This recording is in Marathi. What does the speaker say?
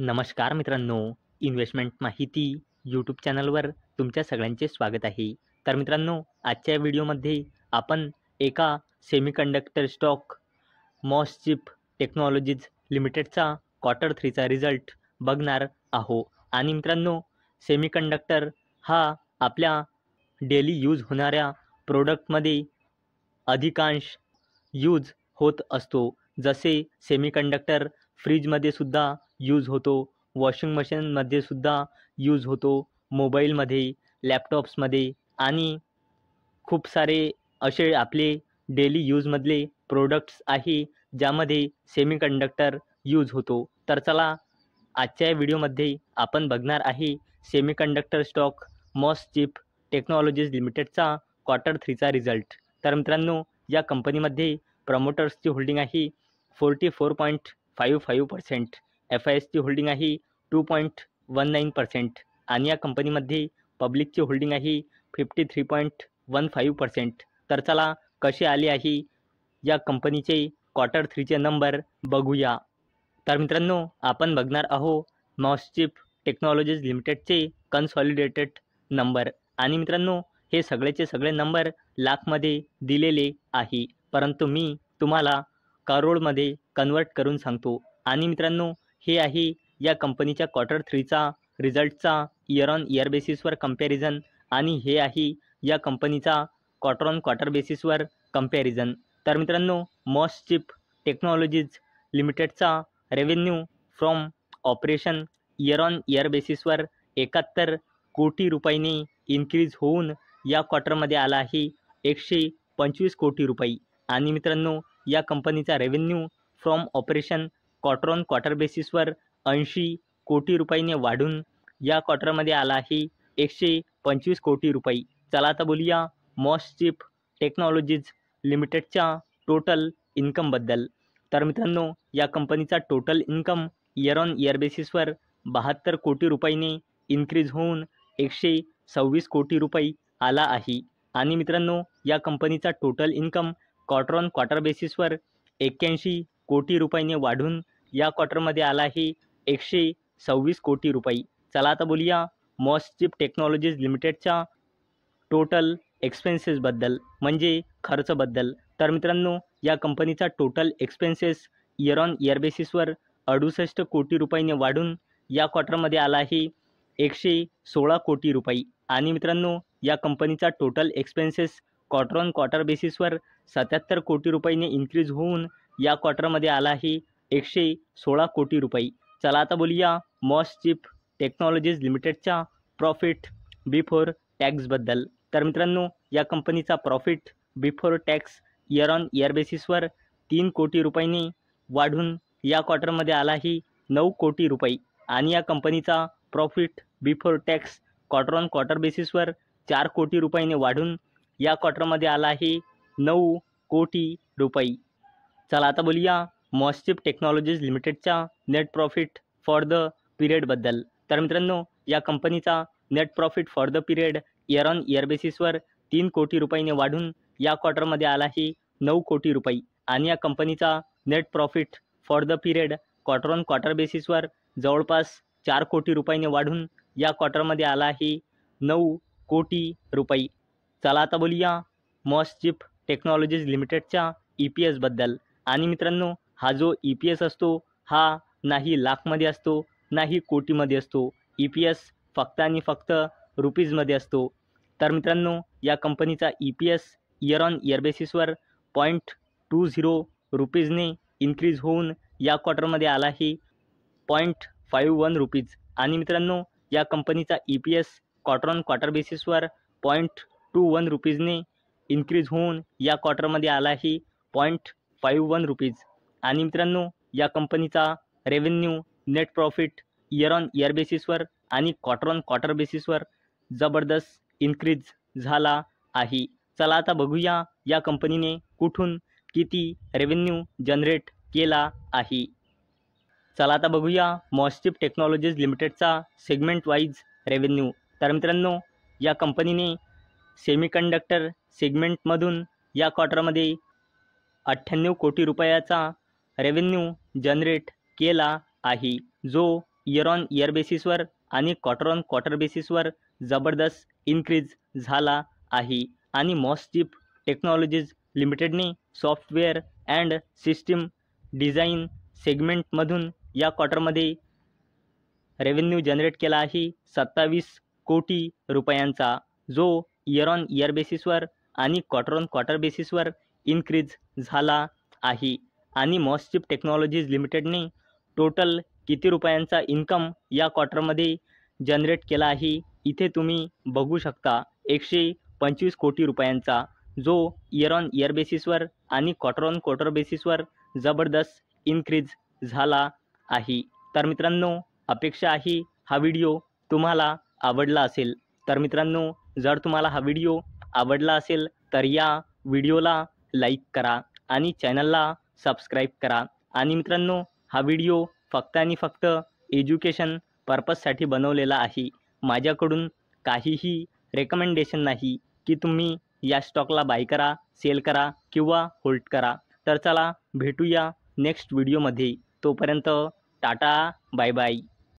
नमस्कार मित्रांनो, इन्व्हेस्टमेंट माहिती यूट्यूब चॅनलवर तुमच्या सगळ्यांचे स्वागत आहे. तर मित्रांनो, आजच्या व्हिडिओमध्ये आपण एका सेमीकंडक्टर स्टॉक मॉसचिप टेक्नॉलॉजीज लिमिटेडचा क्वार्टर 3चा रिझल्ट बघणार आहोत. आणि मित्रांनो, सेमीकंडक्टर हा आपल्या डेली यूज होणाऱ्या प्रोडक्टमध्ये अधिकांश यूज होत असतो. जसे सेमीकंडक्टर फ्रीजमध्ये सुद्धा यूज होतो, वॉशिंग मशीनमध्ये सुद्धा यूज होतो, मोबाईलमध्ये, लॅपटॉप्समध्ये आणि खूप सारे असे आपले डेली यूजमधले प्रोडक्ट्स आहे ज्यामध्ये सेमीकंडक्टर यूज होतो. तर चला आजच्या व्हिडिओमध्ये आपण बघणार आहे सेमीकंडक्टर स्टॉक मॉसचिप टेक्नॉलॉजीज लिमिटेडचा क्वार्टर 3चा रिझल्ट. तर मित्रांनो, या कंपनीमध्ये प्रमोटर्सची होल्डिंग आहे 44.55%, FISची होल्डिंग आहे 2.19% आणि या कंपनीमध्ये पब्लिकची होल्डिंग आहे 53.15%. तर चला कसे आले आहे या कंपनीचे क्वार्टर 3चे नंबर बघूया. तर मित्रांनो, आपण बघणार आहोत मॉसचिप टेक्नॉलॉजीज लिमिटेडचे कन्सॉलिडेटेड नंबर. आणि मित्रांनो, हे सगळेचे सगळे नंबर लाखमध्ये दिलेले आहे, परंतु मी तुम्हाला करोडमध्ये कन्वर्ट करून सांगतो. आणि मित्रांनो, हे आहे या कंपनीच्या क्वार्टर 3चा रिझल्टचा इयर ऑन इयर बेसिसवर कंपॅरिझन आणि हे आहे या कंपनीचा क्वार्टर ऑन क्वार्टर बेसिसवर कंपॅरिझन. तर मित्रांनो, मॉसचिप टेक्नॉलॉजीज लिमिटेडचा revenue from operation year on year बेसिसवर 71 कोटी रुपयांनी इन्क्रीज होऊन या क्वार्टरमध्ये आला आहे 125 कोटी रुपये. आणि मित्रांनो, या कंपनीचा revenue from operation quarter on quarter बेसिसवर 80 कोटी रुपयांनी वाढून या क्वार्टरमध्ये आला आहे 125 कोटी रुपये. चला आता बोलूया मॉसचिप टेक्नॉलॉजीज लिमिटेडच्या टोटल इन्कमबद्दल. तर मित्रांनो, या कंपनीचा total income year on year बेसिसवर 72 कोटी रुपयांनी इन्क्रीज होऊन 126 कोटी रुपये आला आहे. आणि मित्रांनो, या कंपनीचा total income quarter on quarter बेसिसवर 81 कोटी रुपयांनी वाढून या क्वार्टरमध्ये आला आहे 126 कोटी रुपये. चला आता बोलूया मॉसचिप टेक्नॉलॉजीज लिमिटेडच्या टोटल एक्सपेन्सेसबद्दल, म्हणजे खर्चबद्दल. तर मित्रांनो, या कंपनीचा total expenses year on year बेसिसवर 68 कोटी रुपयांनी वाढून या क्वार्टरमध्ये आला आहे 116 कोटी रुपये. आणि मित्रांनो, या कंपनीचा total expenses quarter on quarter बेसिसवर 77 कोटी रुपयांनी इन्क्रीज होऊन या क्वार्टरमध्ये आला आहे 116 कोटी रुपये. चला आता बोलूया मॉसचिप टेक्नॉलॉजीज लिमिटेडच्या प्रॉफिट बिफोर टॅक्सबद्दल. तर मित्रांनो, या कंपनीचा profit before tax year on year बेसिसवर 3 कोटी रुपयांनी वाढून या क्वार्टरमध्ये आला आहे 9 कोटी रुपये. आणि या कंपनीचा profit before tax quarter on quarter बेसिसवर 4 कोटी रुपयांनी वाढून या क्वार्टरमध्ये आला आहे 9 कोटी रुपये. चला आता बोलूया मॉसचिप टेक्नॉलॉजीज लिमिटेडच्या नेट प्रॉफिट फॉर द पिरियडबद्दल. तर मित्रांनो, या कंपनीचा net profit for the period year on year बेसिसवर 3 कोटी रुपयांनी वाढून या क्वार्टरमध्ये आला आहे 9 कोटी रुपये. आणि या कंपनीचा net profit for the period quarter on quarter बेसिसवर जवळपास 4 कोटी रुपयांनी वाढून या क्वार्टरमध्ये आला आहे 9 कोटी रुपये. चला आता बोलूया मॉसचिप टेक्नॉलॉजीज लिमिटेडच्या EPSबद्दल. आणि मित्रांनो, हा जो EPS असतो हा नाही लाखमध्ये असतो, नाही कोटीमध्ये असतो. EPS फक्त आणि फक्त रुपीजमध्ये असतो. तर मित्रांनो, या कंपनीचा EPS इयर ऑन इयर बेसिसवर 0.20 रुपीजने इन्क्रीज होऊन या क्वार्टरमध्ये आला आहे 0.51 रुपीज. आणि मित्रांनो, या कंपनीचा EPS क्वार्टर ऑन क्वार्टर बेसिसवर 0.21 रुपीजने इन्क्रीज होऊन या क्वार्टरमध्ये आला आहे 0.51 रुपीज. आणि मित्रांनो, या कंपनीचा revenue net profit year on year बेसिसवर आणि क्वार्टर ऑन क्वार्टर बेसिसवर जबरदस्त इन्क्रीज झाला आहे. चला आता बघूया या कंपनीने कुठून किती रेव्हेन्यू जनरेट केला आहे. चला आता बघूया मॉसचिप टेक्नॉलॉजीज लिमिटेडचा सेगमेंट वाईज रेव्हेन्यू. तर मित्रांनो, या कंपनीने सेमीकंडक्टर सेगमेंटमधून या क्वार्टरमध्ये 98 कोटी रुपयाचा रेव्हेन्यू जनरेट केला आहे, जो इयर ऑन इयर बेसिसवर आणि क्वार्टर ऑन क्वार्टर बेसिसवर जबरदस्त इन्क्रीज झाला आहे आणि मॉसचिप टेक्नॉलॉजीज लिमिटेडने सॉफ्टवेअर अँड सिस्टीम डिझाईन सेगमेंटमधून या क्वार्टरमध्ये रेव्हेन्यू जनरेट केला आहे 27 कोटी रुपयांचा, जो इयर ऑन इयर बेसिसवर आणि क्वार्टर ऑन क्वार्टर बेसिसवर इन्क्रीज झाला आहे आणि मॉसचिप टेक्नॉलॉजीज लिमिटेडने टोटल किती रुपयांचा इन्कम या क्वार्टरमध्ये जनरेट केला आहे इथे तुम्ही बघू शकता 125 कोटी रुपयांचा, जो इयर ऑन इयर बेसिसवर आणि क्वार्टर ऑन क्वार्टर बेसिसवर जबरदस्त इन्क्रीज झाला आहे. तर मित्रांनो, अपेक्षा आहे हा व्हिडिओ तुम्हाला आवडला असेल. तर मित्रांनो, जर तुम्हाला हा व्हिडिओ आवडला असेल तर या व्हिडिओला लाईक करा आणि चॅनलला सबस्क्राईब करा. आणि मित्रांनो, हा व्हिडिओ फक्त आणि फक्त एज्युकेशन पर्पजसाठी बनवलेला आहे. माझ्याकडून काहीही रेकमेंडेशन नाही की तुम्ही या स्टॉकला बाय करा, सेल करा किंवा होल्ड करा. तर चला भेटूया नेक्स्ट व्हिडिओमध्ये. तोपर्यंत टाटा, बाय बाय.